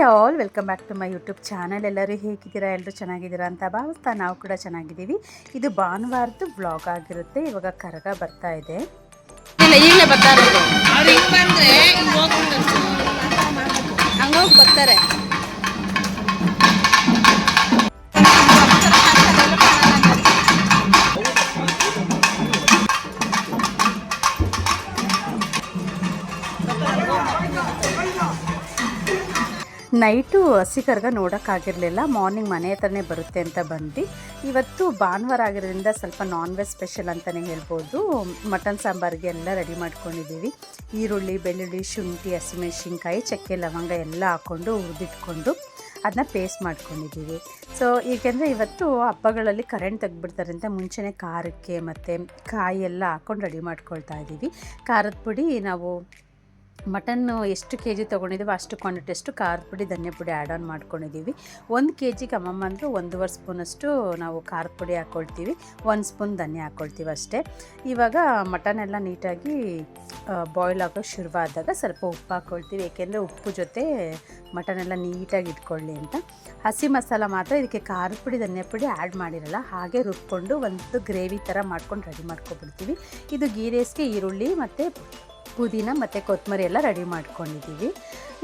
Hi all, welcome back to my YouTube channel. ಎಲ್ಲರೂ ಹೇಗಿದ್ದೀರಾ? ಎಲ್ಲರೂ ಚೆನ್ನಾಗಿದ್ದೀರಾ ಅಂತ ಭಾವಿಸ್ತಾ ನಾವು ಕೂಡ ಚೆನ್ನಾಗಿದ್ದೀವಿ. ಇದು ಭಾನುವಾರದ್ದು ವ್ಲಾಗ್ ಆಗಿರುತ್ತೆ. ಇವಾಗ ಕರಗ ಬರ್ತಾ ಇದೆ. ಈಗಲೇ ಬರ್ತಾರೆ ಹಂಗೋಗಿ ಬರ್ತಾರೆ. ನೈಟು ಹಸಿ ಕರಗ ನೋಡೋಕ್ಕಾಗಿರಲಿಲ್ಲ. ಮಾರ್ನಿಂಗ್ ಮನೆ ಹತ್ರನೇ ಬರುತ್ತೆ ಅಂತ ಬಂದು ಇವತ್ತು ಭಾನುವಾರ ಆಗಿರೋದ್ರಿಂದ ಸ್ವಲ್ಪ ನಾನ್ ವೆಜ್ ಸ್ಪೆಷಲ್ ಅಂತಲೇ ಹೇಳ್ಬೋದು. ಮಟನ್ ಸಾಂಬಾರಿಗೆ ಎಲ್ಲ ರೆಡಿ ಮಾಡ್ಕೊಂಡಿದ್ದೀವಿ. ಈರುಳ್ಳಿ, ಬೆಳ್ಳುಳ್ಳಿ, ಶುಂಠಿ, ಹಸಿಮೆಣಸಿನ್ಕಾಯಿ, ಚಕ್ಕೆ, ಲವಂಗ ಎಲ್ಲ ಹಾಕ್ಕೊಂಡು ಹುರಿದಿಟ್ಕೊಂಡು ಅದನ್ನ ಪೇಸ್ಟ್ ಮಾಡ್ಕೊಂಡಿದ್ದೀವಿ. ಸೊ ಏಕೆಂದರೆ ಇವತ್ತು ಹಬ್ಬಗಳಲ್ಲಿ ಕರೆಂಟ್ ತೆಗ್ದುಬಿಡ್ತಾರೆ ಅಂತ ಮುಂಚೆನೇ ಖಾರಕ್ಕೆ ಮತ್ತು ಕಾಯಿ ಎಲ್ಲ ಹಾಕ್ಕೊಂಡು ರೆಡಿ ಮಾಡ್ಕೊಳ್ತಾ ಇದ್ದೀವಿ. ಖಾರದ ಪುಡಿ ನಾವು ಮಟನ್ನು ಎಷ್ಟು ಕೆ ಜಿ ತೊಗೊಂಡಿದ್ದೀವಿ ಅಷ್ಟು ಕ್ವಾಂಟಿಟಿ ಅಷ್ಟು ಖಾರದ ಪುಡಿ, ಧನಿಯಾ ಪುಡಿ ಆ್ಯಡ್ ಆನ್ ಮಾಡ್ಕೊಂಡಿದ್ದೀವಿ. 1 ಕೆ ಜಿಗೆ ಅಮ್ಮಮ್ಮ ಅಂದರೆ 1.5 ಸ್ಪೂನಷ್ಟು ನಾವು ಖಾರದ ಪುಡಿ ಹಾಕ್ಕೊಳ್ತೀವಿ, 1 ಸ್ಪೂನ್ ಧನಿಯಾ ಹಾಕ್ಕೊಳ್ತೀವಿ ಅಷ್ಟೇ. ಇವಾಗ ಮಟನ್ ಎಲ್ಲ ನೀಟಾಗಿ ಬಾಯ್ಲ್ ಆಗೋಕ್ಕೆ ಶುರುವಾದಾಗ ಸ್ವಲ್ಪ ಉಪ್ಪು ಹಾಕ್ಕೊಳ್ತೀವಿ, ಏಕೆಂದರೆ ಉಪ್ಪು ಜೊತೆ ಮಟನ್ ಎಲ್ಲ ನೀಟಾಗಿ ಇಟ್ಕೊಳ್ಳಿ ಅಂತ. ಹಸಿ ಮಸಾಲ ಮಾತ್ರ ಇದಕ್ಕೆ ಖಾರದ ಪುಡಿ, ಧನಿಯಾ ಪುಡಿ ಆ್ಯಡ್ ಮಾಡಿರಲ್ಲ, ಹಾಗೆ ರುಬ್ಕೊಂಡು ಒಂದು ಗ್ರೇವಿ ಥರ ಮಾಡ್ಕೊಂಡು ರೆಡಿ ಮಾಡ್ಕೊಬಿಡ್ತೀವಿ. ಇದು ಗೀ ರೈಸ್ಗೆ ಈರುಳ್ಳಿ ಮತ್ತು ಪುದೀನ ಮತ್ತು ಕೊತ್ತಂಬರಿ ಎಲ್ಲ ರೆಡಿ ಮಾಡ್ಕೊಂಡಿದ್ದೀವಿ.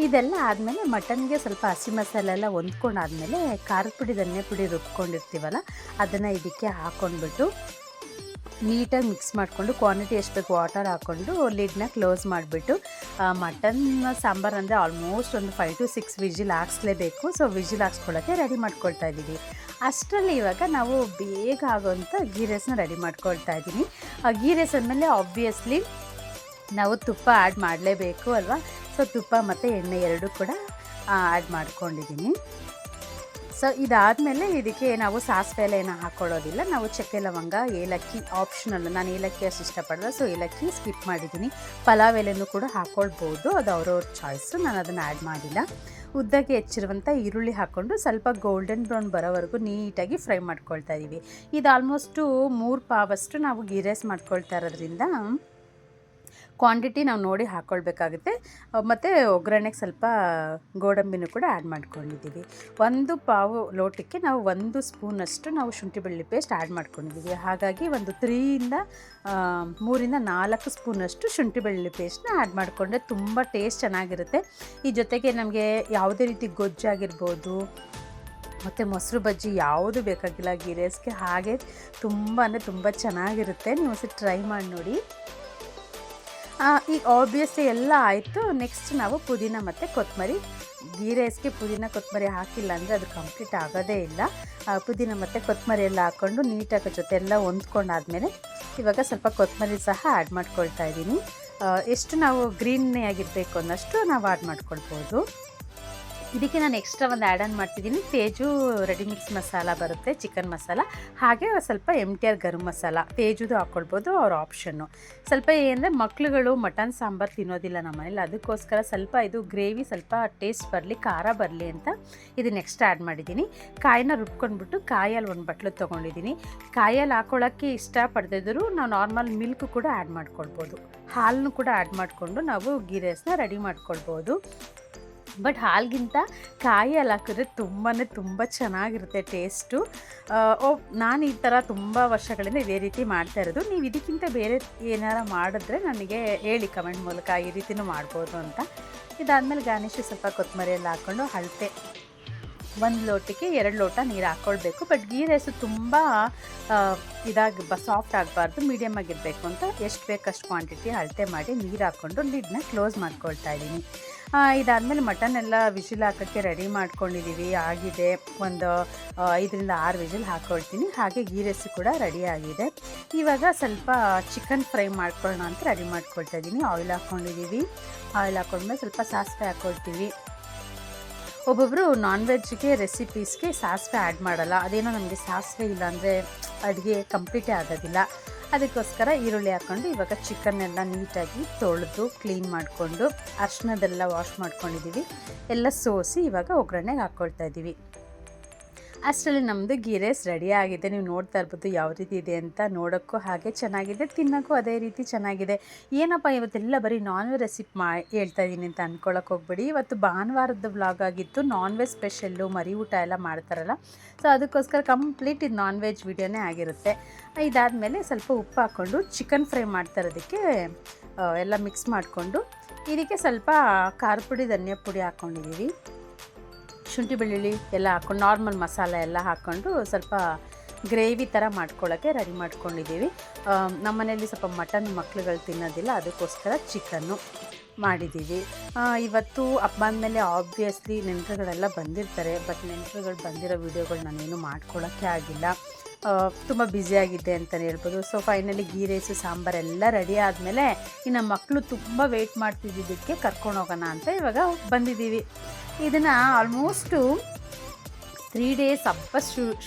ಇದೆಲ್ಲ ಆದಮೇಲೆ ಮಟನ್ಗೆ ಸ್ವಲ್ಪ ಹಸಿ ಮಸಾಲೆ ಎಲ್ಲ ಹೊಂದ್ಕೊಂಡಾದಮೇಲೆ ಖಾರದ ಪುಡಿ, ಧನಿಯಾ ಪುಡಿ ರುಬ್ಕೊಂಡಿರ್ತೀವಲ್ಲ ಅದನ್ನು ಇದಕ್ಕೆ ಹಾಕ್ಕೊಂಡ್ಬಿಟ್ಟು ನೀಟಾಗಿ ಮಿಕ್ಸ್ ಮಾಡಿಕೊಂಡು ಕ್ವಾಂಟಿಟಿ ಎಷ್ಟು ಬೇಕು ವಾಟರ್ ಹಾಕ್ಕೊಂಡು ಲಿಡ್ನ ಕ್ಲೋಸ್ ಮಾಡಿಬಿಟ್ಟು ಮಟನ್ ಸಾಂಬಾರು ಅಂದರೆ ಆಲ್ಮೋಸ್ಟ್ ಒಂದು 5 to 6 ವಿಜಿಲ್ ಹಾಕ್ಸ್ಲೇಬೇಕು. ಸೊ ವಿಜಿಲ್ ಹಾಕ್ಸ್ಕೊಳ್ಳೋಕ್ಕೆ ರೆಡಿ ಮಾಡ್ಕೊಳ್ತಾ ಇದ್ದೀವಿ. ಅಷ್ಟರಲ್ಲಿ ಇವಾಗ ನಾವು ಬೇಗ ಆಗೋವಂಥ ಗೀ ರೈಸ್ನ ರೆಡಿ ಮಾಡ್ಕೊಳ್ತಾ ಇದ್ದೀನಿ. ಗೀ ರೈಸ್ ಅಂದಮೇಲೆ ಆಬ್ವಿಯಸ್ಲಿ ನಾವು ತುಪ್ಪ ಆ್ಯಡ್ ಮಾಡಲೇಬೇಕು ಅಲ್ವಾ. ಸೊ ತುಪ್ಪ ಮತ್ತು ಎಣ್ಣೆ ಎರಡೂ ಕೂಡ ಆ್ಯಡ್ ಮಾಡ್ಕೊಂಡಿದ್ದೀನಿ. ಸೊ ಇದಾದಮೇಲೆ ಇದಕ್ಕೆ ನಾವು ಸಾಸಿವೆ ಎಲ್ಲ ಏನೂ ಹಾಕ್ಕೊಳ್ಳೋದಿಲ್ಲ. ನಾವು ಚಕ್ಕೆ, ಲವಂಗ, ಏಲಕ್ಕಿ ಆಪ್ಷನಲ್ಲು. ನಾನು ಏಲಕ್ಕಿ ಅಷ್ಟು ಇಷ್ಟಪಡಲ್ಲ, ಸೊ ಏಲಕ್ಕಿ ಸ್ಕಿಪ್ ಮಾಡಿದ್ದೀನಿ. ಪಲಾವ್ ಎಲೆನೂ ಕೂಡ ಹಾಕ್ಕೊಳ್ಬೋದು, ಅದು ಅವ್ರವ್ರ ಚಾಯ್ಸು. ನಾನು ಅದನ್ನು ಆ್ಯಡ್ ಮಾಡಿಲ್ಲ. ಉದ್ದಕ್ಕೆ ಹೆಚ್ಚಿರುವಂಥ ಈರುಳ್ಳಿ ಹಾಕ್ಕೊಂಡು ಸ್ವಲ್ಪ ಗೋಲ್ಡನ್ ಬ್ರೌನ್ ಬರೋವರೆಗೂ ನೀಟಾಗಿ ಫ್ರೈ ಮಾಡ್ಕೊಳ್ತಾ ಇದ್ದೀವಿ. ಇದು ಆಲ್ಮೋಸ್ಟು 3 ಪಾವಷ್ಟು ನಾವು ಗೀ ರೈಸ್ ಮಾಡ್ಕೊಳ್ತಾ ಇರೋದ್ರಿಂದ ಕ್ವಾಂಟಿಟಿ ನಾವು ನೋಡಿ ಹಾಕ್ಕೊಳ್ಬೇಕಾಗುತ್ತೆ. ಮತ್ತು ಒಗ್ಗರಣೆಗೆ ಸ್ವಲ್ಪ ಗೋಡಂಬಿನೂ ಕೂಡ ಆ್ಯಡ್ ಮಾಡ್ಕೊಂಡಿದ್ದೀವಿ. 1 ಪಾವು ಲೋಟಕ್ಕೆ ನಾವು 1 ಸ್ಪೂನಷ್ಟು ನಾವು ಶುಂಠಿ ಬೆಳ್ಳುಳ್ಳಿ ಪೇಸ್ಟ್ ಆ್ಯಡ್ ಮಾಡ್ಕೊಂಡಿದ್ದೀವಿ. ಹಾಗಾಗಿ ಒಂದು 3 to 4 ಸ್ಪೂನಷ್ಟು ಶುಂಠಿ ಬೆಳ್ಳುಳ್ಳಿ ಪೇಸ್ಟ್ನ ಆ್ಯಡ್ ಮಾಡಿಕೊಂಡ್ರೆ ತುಂಬ ಟೇಸ್ಟ್ ಚೆನ್ನಾಗಿರುತ್ತೆ. ಈ ಜೊತೆಗೆ ನಮಗೆ ಯಾವುದೇ ರೀತಿ ಗೊಜ್ಜಾಗಿರ್ಬೋದು ಮತ್ತು ಮೊಸರು ಬಜ್ಜಿ ಯಾವುದು ಬೇಕಾಗಿಲ್ಲ ಗೀ ರೈಸ್ಗೆ. ಹಾಗೆ ತುಂಬ ಚೆನ್ನಾಗಿರುತ್ತೆ. ನೀವು ಸಹ ಟ್ರೈ ಮಾಡಿ ನೋಡಿ. ಈಗ ಆಬ್ವಿಯಸ್ಲಿ ಎಲ್ಲ ಆಯಿತು. ನೆಕ್ಸ್ಟ್ ನಾವು ಪುದೀನ ಮತ್ತು ಕೊತ್ತಂಬರಿ, ಗೀ ರೈಸ್ಗೆ ಪುದೀನ ಕೊತ್ತಂಬರಿ ಹಾಕಿಲ್ಲ ಅಂದರೆ ಅದು ಕಂಪ್ಲೀಟ್ ಆಗೋದೇ ಇಲ್ಲ. ಪುದೀನ ಮತ್ತು ಕೊತ್ತಂಬರಿ ಎಲ್ಲ ಹಾಕ್ಕೊಂಡು ನೀಟಾಗಿ ಜೊತೆ ಎಲ್ಲ ಹೊಂದ್ಕೊಂಡಾದ್ಮೇಲೆ ಇವಾಗ ಸ್ವಲ್ಪ ಕೊತ್ತಂಬರಿ ಸಹ ಆ್ಯಡ್ ಮಾಡ್ಕೊಳ್ತಾ ಇದ್ದೀನಿ. ಎಷ್ಟು ನಾವು ಗ್ರೀನ್ನೇ ಆಗಿರಬೇಕು ಅನ್ನೋಷ್ಟು ನಾವು ಆ್ಯಡ್ ಮಾಡ್ಕೊಳ್ಬೋದು. ಇದಕ್ಕೆ ನಾನು ಎಕ್ಸ್ಟ್ರಾ ಒಂದು ಆ್ಯಡ್ ಆನ್ ಮಾಡ್ತಿದ್ದೀನಿ. ತೇಜು ರೆಡಿ ಮಿಕ್ಸ್ ಮಸಾಲ ಬರುತ್ತೆ, ಚಿಕನ್ ಮಸಾಲ, ಹಾಗೆ ಸ್ವಲ್ಪ MTR ಗರಂ ಮಸಾಲ. ತೇಜುದು ಹಾಕ್ಕೊಳ್ಬೋದು, ಅವ್ರ ಆಪ್ಷನ್ನು. ಸ್ವಲ್ಪ ಏನಂದರೆ ಮಕ್ಳುಗಳು ಮಟನ್ ಸಾಂಬಾರು ತಿನ್ನೋದಿಲ್ಲ ನಮ್ಮ ಮನೇಲಿ, ಅದಕ್ಕೋಸ್ಕರ ಸ್ವಲ್ಪ ಇದು ಗ್ರೇವಿ ಸ್ವಲ್ಪ ಟೇಸ್ಟ್ ಬರಲಿ, ಖಾರ ಬರಲಿ ಅಂತ ಇದನ್ನ ಎಕ್ಸ್ಟ್ರಾ ಆ್ಯಡ್ ಮಾಡಿದ್ದೀನಿ. ಕಾಯಿನ ರುಬ್ಕೊಂಡ್ಬಿಟ್ಟು ಕಾಯಲ್ಲಿ 1 ಬಟ್ಲು ತೊಗೊಂಡಿದ್ದೀನಿ. ಕಾಯಲ್ಲಿ ಹಾಕ್ಕೊಳ್ಳೋಕ್ಕೆ ಇಷ್ಟಪಡ್ತಿದ್ರು ನಾವು ನಾರ್ಮಲ್ ಮಿಲ್ಕ್ ಕೂಡ ಆ್ಯಡ್ ಮಾಡ್ಕೊಳ್ಬೋದು, ಹಾಲನ್ನು ಕೂಡ ಆ್ಯಡ್ ಮಾಡಿಕೊಂಡು ನಾವು ಗೀ ರೈಸ್ನ ರೆಡಿ ಮಾಡ್ಕೊಳ್ಬೋದು. ಬಟ್ ಹಾಲಿಗಿಂತ ಕಾಯಲ್ಲಿ ಹಾಕಿದ್ರೆ ತುಂಬ ಚೆನ್ನಾಗಿರುತ್ತೆ ಟೇಸ್ಟು. ನಾನು ಈ ಥರ ತುಂಬ ವರ್ಷಗಳಿಂದ ಇದೇ ರೀತಿ ಮಾಡ್ತಾ ಇರೋದು. ನೀವು ಇದಕ್ಕಿಂತ ಬೇರೆ ಏನಾರು ಮಾಡಿದ್ರೆ ನನಗೆ ಹೇಳಿ ಕಮೆಂಟ್ ಮೂಲಕ, ಈ ರೀತಿಯೂ ಮಾಡ್ಬೋದು ಅಂತ. ಇದಾದಮೇಲೆ ಗಾರ್ನಿಷ್ ಸ್ವಲ್ಪ ಕೊತ್ತಂಬರಿ ಎಲ್ಲ ಹಾಕ್ಕೊಂಡು ಅಳತೆ 1 ಲೋಟಕ್ಕೆ 2 ಲೋಟ ನೀರು ಹಾಕ್ಕೊಳ್ಬೇಕು. ಬಟ್ ಗೀ ರೈಸು ತುಂಬ ಸಾಫ್ಟ್ ಆಗಬಾರ್ದು, ಮೀಡಿಯಮ್ ಆಗಿರಬೇಕು ಅಂತ ಎಷ್ಟು ಬೇಕಷ್ಟು ಕ್ವಾಂಟಿಟಿ ಅಳತೆ ಮಾಡಿ ನೀರು ಹಾಕ್ಕೊಂಡು ಲಿಡ್ನ ಕ್ಲೋಸ್ ಮಾಡ್ಕೊಳ್ತಾ ಇದ್ದೀನಿ. ಇದಾದಮೇಲೆ ಮಟನ್ ಎಲ್ಲ ವಿಜಿಲ್ ಹಾಕೋಕ್ಕೆ ರೆಡಿ ಮಾಡ್ಕೊಂಡಿದ್ದೀವಿ. ಆಗಿದೆ, ಒಂದು 5 to 6 ವಿಜಿಲ್ ಹಾಕ್ಕೊಳ್ತೀನಿ. ಹಾಗೆ ಗೀ ರೈಸು ಕೂಡ ರೆಡಿ ಆಗಿದೆ. ಇವಾಗ ಸ್ವಲ್ಪ ಚಿಕನ್ ಫ್ರೈ ಮಾಡ್ಕೊಳ್ಳೋಣ ಅಂತ ರೆಡಿ ಮಾಡ್ಕೊಳ್ತಾ ಇದ್ದೀನಿ. ಆಯಿಲ್ ಹಾಕ್ಕೊಂಡಿದ್ದೀವಿ. ಆಯಿಲ್ ಹಾಕ್ಕೊಂಡ್ಮೇಲೆ ಸ್ವಲ್ಪ ಸಾಸಿವೆ ಹಾಕ್ಕೊಳ್ತೀವಿ. ಒಬ್ಬೊಬ್ಬರು ನಾನ್ ವೆಜ್ಗೆ ರೆಸಿಪೀಸ್ಗೆ ಸಾಸಿವೆ ಆ್ಯಡ್ ಮಾಡಲ್ಲ. ಅದೇನೋ ನಮಗೆ ಸಾಸಿವೆ ಇಲ್ಲಾಂದರೆ ಅಡುಗೆ ಕಂಪ್ಲೀಟೇ ಆಗೋದಿಲ್ಲ. ಅದಕ್ಕೋಸ್ಕರ ಈರುಳ್ಳಿ ಹಾಕ್ಕೊಂಡು ಇವಾಗ ಚಿಕನ್ನೆಲ್ಲ ನೀಟಾಗಿ ತೊಳೆದು ಕ್ಲೀನ್ ಮಾಡಿಕೊಂಡು ಅರಿಶಿನದೆಲ್ಲ ವಾಶ್ ಮಾಡ್ಕೊಂಡಿದ್ದೀವಿ. ಎಲ್ಲ ಸೋಸಿ ಇವಾಗ ಒಗ್ಗರಣೆಗೆ ಹಾಕ್ಕೊಳ್ತಾ ಇದ್ದೀವಿ. ಅಷ್ಟರಲ್ಲಿ ನಮ್ಮದು ಗೀ ರೈಸ್ ರೆಡಿ ಆಗಿದೆ. ನೀವು ನೋಡ್ತಾ ಇರ್ಬೋದು ಯಾವ ರೀತಿ ಇದೆ ಅಂತ. ನೋಡೋಕ್ಕೂ ಹಾಗೆ ಚೆನ್ನಾಗಿದೆ, ತಿನ್ನೋಕ್ಕೂ ಅದೇ ರೀತಿ ಚೆನ್ನಾಗಿದೆ. ಏನಪ್ಪ ಇವತ್ತೆಲ್ಲ ಬರೀ ನಾನ್ ವೆಜ್ ರೆಸಿಪಿ ಹೇಳ್ತಾ ಇದ್ದೀನಿ ಅಂತ ಅಂದ್ಕೊಳ್ಳೋಕೆ ಹೋಗ್ಬೇಡಿ. ಇವತ್ತು ಭಾನುವಾರದ ವ್ಲಾಗ್ ಆಗಿತ್ತು. ನಾನ್ ವೆಜ್ ಸ್ಪೆಷಲ್ಲು, ಮರಿ ಊಟ ಎಲ್ಲ ಮಾಡ್ತಾರಲ್ಲ, ಸೊ ಅದಕ್ಕೋಸ್ಕರ ಕಂಪ್ಲೀಟ್ ಇದು ನಾನ್ ವೆಜ್ ವಿಡಿಯೋನೇ ಆಗಿರುತ್ತೆ. ಇದಾದಮೇಲೆ ಸ್ವಲ್ಪ ಉಪ್ಪು ಹಾಕ್ಕೊಂಡು ಚಿಕನ್ ಫ್ರೈ ಮಾಡ್ತಾ ಇರೋದಕ್ಕೆ ಎಲ್ಲ ಮಿಕ್ಸ್ ಮಾಡಿಕೊಂಡು ಇದಕ್ಕೆ ಸ್ವಲ್ಪ ಖಾರ ಪುಡಿ, ಧನಿಯಾ ಪುಡಿ ಹಾಕ್ಕೊಂಡಿದ್ದೀವಿ. ಶುಂಠಿ ಬೆಳ್ಳುಳ್ಳಿ ಎಲ್ಲ ಹಾಕ್ಕೊಂಡು ನಾರ್ಮಲ್ ಮಸಾಲೆ ಎಲ್ಲ ಹಾಕ್ಕೊಂಡು ಸ್ವಲ್ಪ ಗ್ರೇವಿ ಥರ ಮಾಡ್ಕೊಳ್ಳೋಕ್ಕೆ ರೆಡಿ ಮಾಡ್ಕೊಂಡಿದ್ದೀವಿ. ನಮ್ಮ ಮನೆಯಲ್ಲಿ ಸ್ವಲ್ಪ ಮಟನ್ ಮಕ್ಳುಗಳು ತಿನ್ನೋದಿಲ್ಲ, ಅದಕ್ಕೋಸ್ಕರ ಚಿಕನ್ನು ಮಾಡಿದ್ದೀವಿ. ಇವತ್ತು ಹಬ್ಬ ಅಂದಮೇಲೆ ಆಬ್ವಿಯಸ್ಲಿ ನೆಂಟರುಗಳೆಲ್ಲ ಬಂದಿರ್ತಾರೆ. ಬಟ್ ನೆಂಟರುಗಳು ಬಂದಿರೋ ವೀಡಿಯೋಗಳು ನಾನೇನು ಮಾಡ್ಕೊಳ್ಳೋಕ್ಕೆ ಆಗಿಲ್ಲ, ತುಂಬ ಬ್ಯುಸಿಯಾಗಿದ್ದೆ ಅಂತಲೇ ಹೇಳ್ಬೋದು. ಸೊ ಫೈನಲಿ ಗೀ ರೈಸು ಸಾಂಬಾರೆಲ್ಲ ರೆಡಿ ಆದಮೇಲೆ ಇನ್ನು ಮಕ್ಕಳು ತುಂಬ ವೆಯ್ಟ್ ಮಾಡ್ತಿದ್ದಕ್ಕೆ ಕರ್ಕೊಂಡು ಹೋಗೋಣ ಅಂತ ಇವಾಗ ಬಂದಿದ್ದೀವಿ. ಇದನ್ನು ಆಲ್ಮೋಸ್ಟು 3 ಡೇಸ್ ಹಬ್ಬ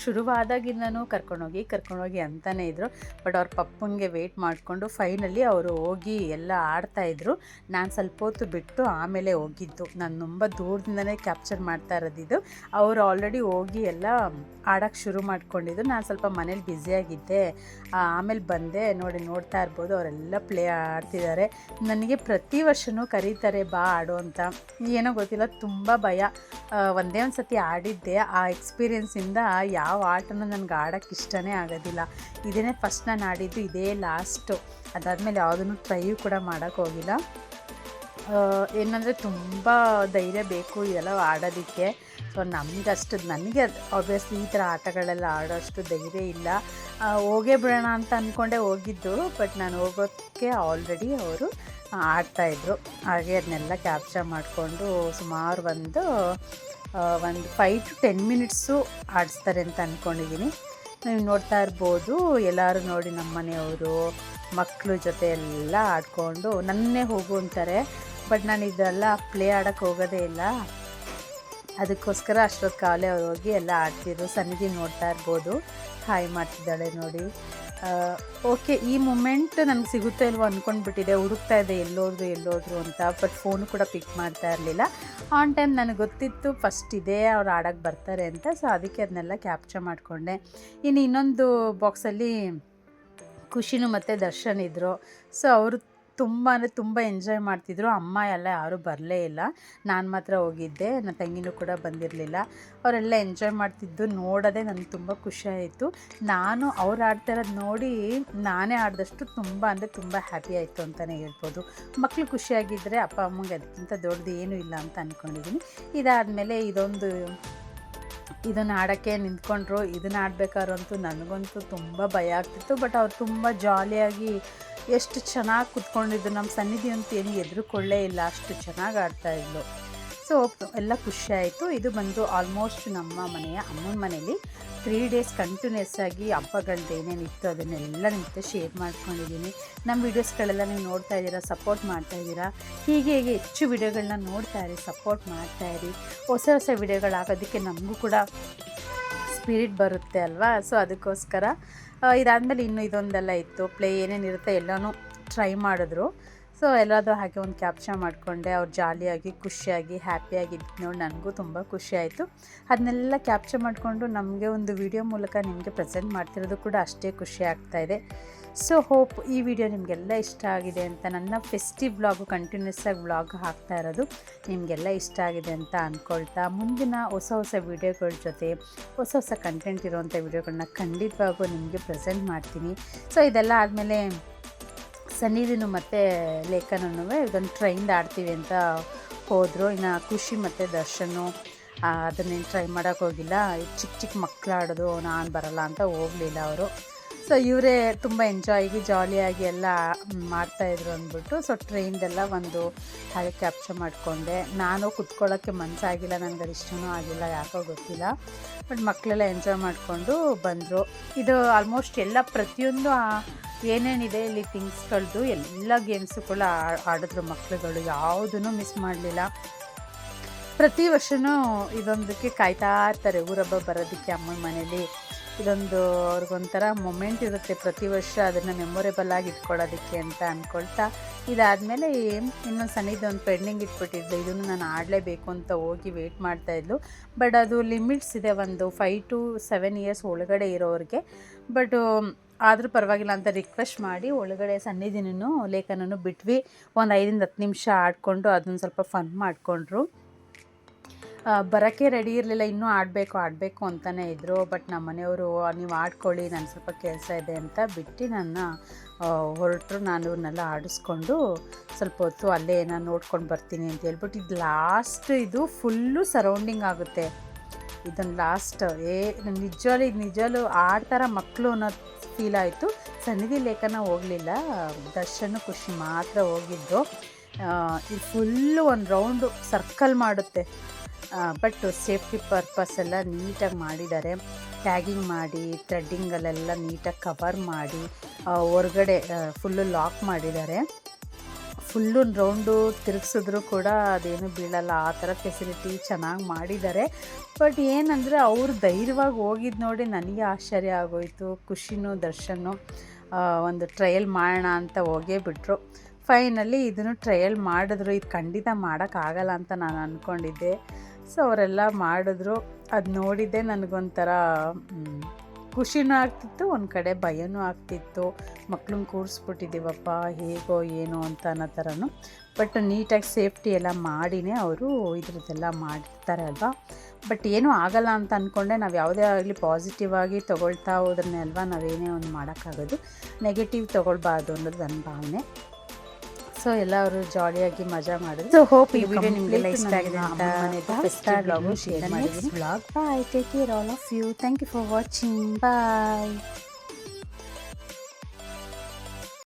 ಶುರುವಾದಾಗಿಂದನೂ ಕರ್ಕೊಂಡೋಗಿ ಅಂತಲೇ ಇದ್ದರು. ಬಟ್ ಅವ್ರ ಪಪ್ಪಂಗೆ ವೆಯ್ಟ್ ಮಾಡಿಕೊಂಡು ಫೈನಲಿ ಅವರು ಹೋಗಿ ಎಲ್ಲ ಆಡ್ತಾಯಿದ್ರು. ನಾನು ಸ್ವಲ್ಪ ಹೊತ್ತು ಬಿಟ್ಟು ಆಮೇಲೆ ಹೋಗಿದ್ದು. ನಾನು ತುಂಬ ದೂರದಿಂದನೇ ಕ್ಯಾಪ್ಚರ್ ಮಾಡ್ತಾ ಇರೋದಿದ್ದು. ಅವರು ಆಲ್ರೆಡಿ ಹೋಗಿ ಎಲ್ಲ ಆಡೋಕ್ಕೆ ಶುರು ಮಾಡ್ಕೊಂಡಿದ್ದು. ನಾನು ಸ್ವಲ್ಪ ಮನೇಲಿ ಬ್ಯುಸಿಯಾಗಿದ್ದೆ, ಆಮೇಲೆ ಬಂದೆ. ನೋಡ್ತಾ ಇರ್ಬೋದು ಅವರೆಲ್ಲ ಪ್ಲೇ ಆಡ್ತಿದ್ದಾರೆ. ನನಗೆ ಪ್ರತಿ ವರ್ಷವೂ ಕರೀತಾರೆ ಬಾ ಆಡು ಅಂತ. ಏನೋ ಗೊತ್ತಿಲ್ಲ, ತುಂಬ ಭಯ. ಒಂದೇ ಒಂದು ಸತಿ ಆಡಿದ್ದೆ. ಆ ಎಕ್ಸ್ಪೀರಿಯೆನ್ಸಿಂದ ಯಾವ ಆಟನೂ ನನಗೆ ಆಡೋಕ್ಕೆ ಇಷ್ಟನೇ ಆಗೋದಿಲ್ಲ. ಇದನ್ನೇ ಫಸ್ಟ್ ನಾನು ಆಡಿದ್ದು, ಇದೇ ಲಾಸ್ಟು. ಅದಾದಮೇಲೆ ಯಾವುದನ್ನು ಟ್ರೈಯೂ ಕೂಡ ಮಾಡೋಕ್ಕೆ ಹೋಗಿಲ್ಲ. ಏನಂದರೆ ತುಂಬ ಧೈರ್ಯ ಬೇಕು ಇದೆಲ್ಲ ಆಡೋದಕ್ಕೆ. ಸೊ ನನಗೆ ಆಬ್ವಿಯಸ್ಲಿ ಈ ಥರ ಆಟಗಳೆಲ್ಲ ಆಡೋಷ್ಟು ಧೈರ್ಯ ಇಲ್ಲ. ಹೋಗೇ ಬಿಡೋಣ ಅಂತ ಅಂದ್ಕೊಂಡೆ ಹೋಗಿದ್ದು. ಬಟ್ ನಾನು ಹೋಗೋಕ್ಕೆ ಆಲ್ರೆಡಿ ಅವರು ಆಡ್ತಾಯಿದ್ರು. ಹಾಗೆ ಅದನ್ನೆಲ್ಲ ಕ್ಯಾಪ್ಚರ್ ಮಾಡಿಕೊಂಡು ಸುಮಾರು ಒಂದು 5 to 10 ಮಿನಿಟ್ಸು ಆಡಿಸ್ತಾರೆ ಅಂತ ಅಂದ್ಕೊಂಡಿದ್ದೀನಿ. ನೀವು ನೋಡ್ತಾ ಇರ್ಬೋದು. ಎಲ್ಲರೂ ನೋಡಿ ನಮ್ಮ ಮನೆಯವರು ಮಕ್ಕಳು ಜೊತೆ ಎಲ್ಲ ಆಡಿಕೊಂಡು ನನ್ನೇ ಹೋಗು ಅಂತಾರೆ. ಬಟ್ ನಾನು ಇದೆಲ್ಲ ಪ್ಲೇ ಆಡೋಕ್ಕೆ ಹೋಗೋದೇ ಇಲ್ಲ. ಅದಕ್ಕೋಸ್ಕರ ಅಷ್ಟೊತ್ತು ಕಾಲೇ ಅವ್ರು ಹೋಗಿ ಎಲ್ಲ ಆಡ್ತಿದ್ರು. ಸನ್ನಿಧಿ ನೋಡ್ತಾ ಇರ್ಬೋದು, ಹಾಯ್ ಮಾಡ್ತಿದ್ದಾಳೆ ನೋಡಿ. ಓಕೆ, ಈ ಮೂಮೆಂಟ್ ನನಗೆ ಸಿಗುತ್ತೋ ಇಲ್ವೋ ಅಂದ್ಕೊಂಡ್ಬಿಟ್ಟಿದೆ. ಹುಡುಕ್ತಾ ಇದೆ ಎಲ್ಲೋದ್ರು ಅಂತ. ಬಟ್ ಫೋನು ಕೂಡ ಪಿಕ್ ಮಾಡ್ತಾ ಇರಲಿಲ್ಲ. ಆನ್ ಟೈಮ್ ನನಗೆ ಗೊತ್ತಿತ್ತು ಫಸ್ಟ್ ಇದೆ ಅವ್ರು ಆಡೋಕ್ಕೆ ಬರ್ತಾರೆ ಅಂತ. ಸೊ ಅದಕ್ಕೆ ಅದನ್ನೆಲ್ಲ ಕ್ಯಾಪ್ಚರ್ ಮಾಡಿಕೊಂಡೆ. ಇನ್ನು ಇನ್ನೊಂದು ಬಾಕ್ಸಲ್ಲಿ ಖುಷಿನೂ ಮತ್ತು ದರ್ಶನ್ ಇದ್ದರು. ಸೊ ಅವರು ತುಂಬ ಎಂಜಾಯ್ ಮಾಡ್ತಿದ್ರು. ಅಮ್ಮ ಎಲ್ಲ ಯಾರೂ ಬರಲೇ ಇಲ್ಲ, ನಾನು ಮಾತ್ರ ಹೋಗಿದ್ದೆ. ನನ್ನ ತಂಗಿನೂ ಕೂಡ ಬಂದಿರಲಿಲ್ಲ. ಅವರೆಲ್ಲ ಎಂಜಾಯ್ ಮಾಡ್ತಿದ್ದು ನೋಡೋದೇ ನನಗೆ ತುಂಬ ಖುಷಿಯಾಯಿತು. ನಾನು ಅವ್ರು ಆಡ್ತಾ ಇರೋದು ನೋಡಿ ನಾನೇ ಆಡಿದಷ್ಟು ತುಂಬ ಹ್ಯಾಪಿ ಆಯಿತು ಅಂತಲೇ ಹೇಳ್ಬೋದು. ಮಕ್ಕಳು ಖುಷಿಯಾಗಿದ್ದರೆ ಅಪ್ಪ ಅಮ್ಮಂಗೆ ಅದಕ್ಕಿಂತ ದೊಡ್ಡದು ಏನೂ ಇಲ್ಲ ಅಂತ ಅಂದ್ಕೊಂಡಿದ್ದೀನಿ. ಇದಾದಮೇಲೆ ಇದನ್ನು ಆಡೋಕ್ಕೆ ನಿಂತ್ಕೊಂಡ್ರು. ಇದನ್ನು ಆಡಬೇಕಾದ್ರಂತೂ ನನಗಂತೂ ತುಂಬ ಭಯ ಆಗ್ತಿತ್ತು. ಬಟ್ ಅವ್ರು ತುಂಬ ಜಾಲಿಯಾಗಿ ಎಷ್ಟು ಚೆನ್ನಾಗಿ ಕೂತ್ಕೊಂಡಿದ್ದು. ನಮ್ಮ ಸನ್ನಿಧಿ ಅಂತೂ ಏನು ಎದುರುಕೊಳ್ಳೇ ಇಲ್ಲ, ಅಷ್ಟು ಚೆನ್ನಾಗಿ ಆಡ್ತಾಯಿದ್ಲು. ಸೊ ಎಲ್ಲ ಖುಷಿಯಾಯಿತು. ಇದು ಬಂದು ಆಲ್ಮೋಸ್ಟ್ ನಮ್ಮ ಮನೆಯ ಅಮ್ಮನ ಮನೇಲಿ 3 ಡೇಸ್ ಕಂಟಿನ್ಯೂಸ್ ಆಗಿ ಹಬ್ಬಗಳದ್ದು ಏನೇನಿತ್ತು ಅದನ್ನೆಲ್ಲ ನಿಮ್ಮ ಜೊತೆ ಶೇರ್ ಮಾಡ್ಕೊಂಡಿದ್ದೀನಿ. ನಮ್ಮ ವೀಡಿಯೋಸ್ಗಳೆಲ್ಲ ನೀವು ನೋಡ್ತಾ ಇದ್ದೀರಾ, ಸಪೋರ್ಟ್ ಮಾಡ್ತಾಯಿದ್ದೀರಾ. ಹೀಗೆ ಹೆಚ್ಚು ವಿಡಿಯೋಗಳನ್ನ ನೋಡ್ತಾಯಿರಿ, ಸಪೋರ್ಟ್ ಮಾಡ್ತಾಯಿರಿ. ಹೊಸ ವಿಡಿಯೋಗಳು ಹಾಕೋದಕ್ಕೆ ನಮಗೂ ಕೂಡ ಸ್ಪಿರಿಟ್ ಬರುತ್ತೆ ಅಲ್ವಾ. ಸೊ ಅದಕ್ಕೋಸ್ಕರ ಇದಾದಮೇಲೆ ಇನ್ನೂ ಇದೊಂದೆಲ್ಲ ಇತ್ತು, ಪ್ಲೇ ಏನೇನಿರುತ್ತೆ ಎಲ್ಲನೂ ಟ್ರೈ ಮಾಡಿದ್ರು. ಸೊ ಎಲ್ಲದೂ ಹಾಗೆ ಒಂದು ಕ್ಯಾಪ್ಚರ್ ಮಾಡಿಕೊಂಡೆ. ಅವ್ರು ಜಾಲಿಯಾಗಿ ಖುಷಿಯಾಗಿ ಹ್ಯಾಪಿಯಾಗಿದ್ದು ನೋಡಿ ನನಗೂ ತುಂಬ ಖುಷಿಯಾಯಿತು. ಅದನ್ನೆಲ್ಲ ಕ್ಯಾಪ್ಚರ್ ಮಾಡಿಕೊಂಡು ನಮಗೆ ಒಂದು ವಿಡಿಯೋ ಮೂಲಕ ನಿಮಗೆ ಪ್ರೆಸೆಂಟ್ ಮಾಡ್ತಿರೋದು ಕೂಡ ಅಷ್ಟೇ ಖುಷಿ ಆಗ್ತಾಯಿದೆ. ಸೊ ಹೋಪ್ ಈ ವಿಡಿಯೋ ನಿಮಗೆಲ್ಲ ಇಷ್ಟ ಆಗಿದೆ ಅಂತ. ನನ್ನ ಫೆಸ್ಟಿವ್ ವ್ಲಾಗು ಕಂಟಿನ್ಯೂಸ್ ಆಗಿ ವ್ಲಾಗ್ ಹಾಕ್ತಾ ಇರೋದು ನಿಮಗೆಲ್ಲ ಇಷ್ಟ ಆಗಿದೆ ಅಂತ ಅಂದ್ಕೊಳ್ತಾ, ಮುಂದಿನ ಹೊಸ ವಿಡಿಯೋಗಳ ಜೊತೆ ಹೊಸ ಕಂಟೆಂಟ್ ಇರೋವಂಥ ವಿಡಿಯೋಗಳನ್ನ ಖಂಡಿತವಾಗೂ ನಿಮಗೆ ಪ್ರೆಸೆಂಟ್ ಮಾಡ್ತೀನಿ. ಸೊ ಇದೆಲ್ಲ ಆದಮೇಲೆ ಸನ್ನಿಧಿನೂ ಮತ್ತು ಲೇಖನೂ ಇದನ್ನು ಟ್ರೈನ್ದು ಆಡ್ತೀವಿ ಅಂತ ಹೋದರು. ಇನ್ನು ಖುಷಿ ಮತ್ತು ದರ್ಶನು ಅದನ್ನೇನು ಟ್ರೈ ಮಾಡೋಕ್ಕೆ ಹೋಗಿಲ್ಲ. ಚಿಕ್ಕ ಮಕ್ಕಳು ಆಡೋದು, ನಾನು ಬರಲ್ಲ ಅಂತ ಹೋಗಲಿಲ್ಲ ಅವರು. ಸೊ ಇವರೇ ತುಂಬ ಜಾಲಿಯಾಗಿ ಎಲ್ಲ ಮಾಡ್ತಾಯಿದ್ರು ಅಂದ್ಬಿಟ್ಟು. ಸೊ ಟ್ರೈನ್ದೆಲ್ಲ ಒಂದು ಹಾಗೆ ಕ್ಯಾಪ್ಚರ್ ಮಾಡಿಕೊಂಡೆ. ನಾನು ಕುತ್ಕೊಳ್ಳೋಕ್ಕೆ ಮನಸ್ಸಾಗಿಲ್ಲ, ನನಗೆ ಅದು ಇಷ್ಟನೂ ಆಗಿಲ್ಲ, ಯಾಕೋ ಗೊತ್ತಿಲ್ಲ. ಬಟ್ ಮಕ್ಕಳೆಲ್ಲ ಎಂಜಾಯ್ ಮಾಡಿಕೊಂಡು ಬಂದರು. ಇದು ಆಲ್ಮೋಸ್ಟ್ ಎಲ್ಲ ಪ್ರತಿಯೊಂದು ಏನೇನಿದೆ ಇಲ್ಲಿ ಥಿಂಗ್ಸ್ಗಳದ್ದು ಎಲ್ಲ ಗೇಮ್ಸು ಕೂಡ ಆಡಿದ್ರು ಮಕ್ಕಳುಗಳು, ಯಾವುದೂ ಮಿಸ್ ಮಾಡಲಿಲ್ಲ. ಪ್ರತಿ ವರ್ಷವೂ ಇದೊಂದಕ್ಕೆ ಕಾಯ್ತಾ ಇರ್ತಾರೆ, ಊರಬ್ಬ ಬರೋದಕ್ಕೆ ಅಮ್ಮನ ಮನೇಲಿ. ಇದೊಂದು ಅವ್ರಿಗೊಂಥರ ಮೊಮೆಂಟ್ ಇರುತ್ತೆ ಪ್ರತಿ ವರ್ಷ ಅದನ್ನು ಮೆಮೊರೇಬಲ್ ಆಗಿ ಇಟ್ಕೊಳ್ಳೋದಕ್ಕೆ ಅಂತ ಅಂದ್ಕೊಳ್ತಾ, ಇದಾದಮೇಲೆ ಇನ್ನೊಂದು ಸಣ್ಣದೊಂದು ಪೆಂಡಿಂಗ್ ಇಟ್ಬಿಟ್ಟಿದ್ಲು. ಇದನ್ನು ನಾನು ಆಡಲೇಬೇಕು ಅಂತ ಹೋಗಿ ವೆಯ್ಟ್ ಮಾಡ್ತಾಯಿದ್ಲು. ಬಟ್ ಅದು ಲಿಮಿಟ್ಸ್ ಇದೆ, ಒಂದು 5 to 7 ಇಯರ್ಸ್ ಒಳಗಡೆ ಇರೋರಿಗೆ. ಬಟ್ ಆದರೂ ಪರವಾಗಿಲ್ಲ ಅಂತ ರಿಕ್ವೆಸ್ಟ್ ಮಾಡಿ ಒಳಗಡೆ ಸನ್ನಿಧಿನೂ ಲೇಖನೂ ಬಿಟ್ವಿ. ಒಂದು 5-10 ನಿಮಿಷ ಆಡಿಕೊಂಡು ಅದನ್ನು ಸ್ವಲ್ಪ ಫನ್ ಮಾಡಿಕೊಂಡ್ರು. ಬರೋಕ್ಕೆ ರೆಡಿ ಇರಲಿಲ್ಲ, ಇನ್ನೂ ಆಡಬೇಕು ಅಂತಲೇ ಇದ್ದರು. ಬಟ್ ನಮ್ಮ ಮನೆಯವರು ನೀವು ಆಡ್ಕೊಳ್ಳಿ, ನಾನು ಸ್ವಲ್ಪ ಕೆಲಸ ಇದೆ ಅಂತ ಬಿಟ್ಟು ನನ್ನ ಹೊರಟರು. ನಾನು ಇವನ್ನೆಲ್ಲ ಆಡಿಸ್ಕೊಂಡು ಸ್ವಲ್ಪ ಹೊತ್ತು ಅಲ್ಲೇ ನಾನು ನೋಡ್ಕೊಂಡು ಬರ್ತೀನಿ ಅಂತ ಹೇಳ್ಬಿಟ್ಟು, ಇದು ಲಾಸ್ಟ್, ಇದು ಫುಲ್ಲು ಸರೌಂಡಿಂಗ್ ಆಗುತ್ತೆ. ಇದನ್ನು ಲಾಸ್ಟ್ ನಿಜವಾಗ್ಲೂ ಆಡ್ತಾರ ಮಕ್ಕಳು ಅನ್ನೋ ಫೀಲ್ ಆಯಿತು. ಸನ್ನಿಧಿ ಲೇಖನ ಹೋಗಲಿಲ್ಲ, ದರ್ಶನ ಖುಷಿ ಮಾತ್ರ ಹೋಗಿದ್ದು. ಇದು ಫುಲ್ಲು ಒಂದು ರೌಂಡು ಸರ್ಕಲ್ ಮಾಡುತ್ತೆ. ಬಟ್ ಸೇಫ್ಟಿ ಪರ್ಪಸ್ ಎಲ್ಲ ನೀಟಾಗಿ ಮಾಡಿದ್ದಾರೆ. ಟ್ಯಾಗಿಂಗ್ ಮಾಡಿ ಥ್ರೆಡ್ಡಿಂಗಲ್ಲೆಲ್ಲ ನೀಟಾಗಿ ಕವರ್ ಮಾಡಿ ಹೊರಗಡೆ ಫುಲ್ಲು ಲಾಕ್ ಮಾಡಿದ್ದಾರೆ. ಫುಲ್ಲು ರೌಂಡು ತಿರುಗಿಸಿದ್ರು ಕೂಡ ಅದೇನು ಬೀಳಲ್ಲ, ಆ ಥರ ಫೆಸಿಲಿಟಿ ಚೆನ್ನಾಗಿ ಮಾಡಿದ್ದಾರೆ. ಬಟ್ ಏನಂದರೆ ಅವರು ಧೈರ್ಯವಾಗಿ ಹೋಗಿದ್ದು ನೋಡಿ ನನಗೆ ಆಶ್ಚರ್ಯ ಆಗೋಯಿತು. ಖುಷಿನೂ ದರ್ಶನು ಒಂದು ಟ್ರಯಲ್ ಮಾಡೋಣ ಅಂತ ಹೋಗೇ ಬಿಟ್ಟರು. ಫೈನಲಿ ಇದನ್ನು ಟ್ರಯಲ್ ಮಾಡಿದ್ರು. ಇದು ಖಂಡಿತ ಮಾಡೋಕ್ಕಾಗಲ್ಲ ಅಂತ ನಾನು ಅಂದ್ಕೊಂಡಿದ್ದೆ. ಸೊ ಅವರೆಲ್ಲ ಮಾಡಿದ್ರು. ಅದು ನೋಡಿದ್ದೆ ನನಗೊಂಥರ ಖುಷಿನೂ ಆಗ್ತಿತ್ತು, ಒಂದು ಕಡೆ ಭಯನೂ ಆಗ್ತಿತ್ತು. ಮಕ್ಳನ್ನ ಕೂರಿಸ್ಬಿಟ್ಟಿದ್ದೀವಪ್ಪ ಹೇಗೋ ಏನೋ ಅಂತ ಅನ್ನೋ ಥರನೂ. ಬಟ್ ನೀಟಾಗಿ ಸೇಫ್ಟಿ ಎಲ್ಲ ಮಾಡಿನೇ ಅವರು ಇದ್ರದ್ದೆಲ್ಲ ಮಾಡಿರ್ತಾರೆ ಅಲ್ವಾ. ಬಟ್ ಏನೂ ಆಗಲ್ಲ ಅಂತ ಅಂದ್ಕೊಂಡೆ. ನಾವು ಯಾವುದೇ ಆಗಲಿ ಪಾಸಿಟಿವ್ ಆಗಿ ತೊಗೊಳ್ತಾ ಹೋದ್ರೇ ಅಲ್ವಾ ನಾವೇನೇ ಒಂದು ಮಾಡೋಕ್ಕಾಗೋದು. ನೆಗೆಟಿವ್ ತೊಗೊಳ್ಬಾರ್ದು ಅನ್ನೋದು ನನ್ನ ಭಾವನೆ. ಸೊ ಎಲ್ಲರೂ ಜಾಲಿಯಾಗಿ ಮಜಾ ಮಾಡಿದ್ರು. ಸೊ ಹೋಪ್ ಈ ವಿಡಿಯೋ ನಿಮಗೆಲ್ಲ ಇಷ್ಟ ಆಗಿದೆ ಅಂತ ಶೇರ್ ಮಾಡಿದ್ದೀನಿ. Blog bye, take care all of you. Thank you for watching. Bye.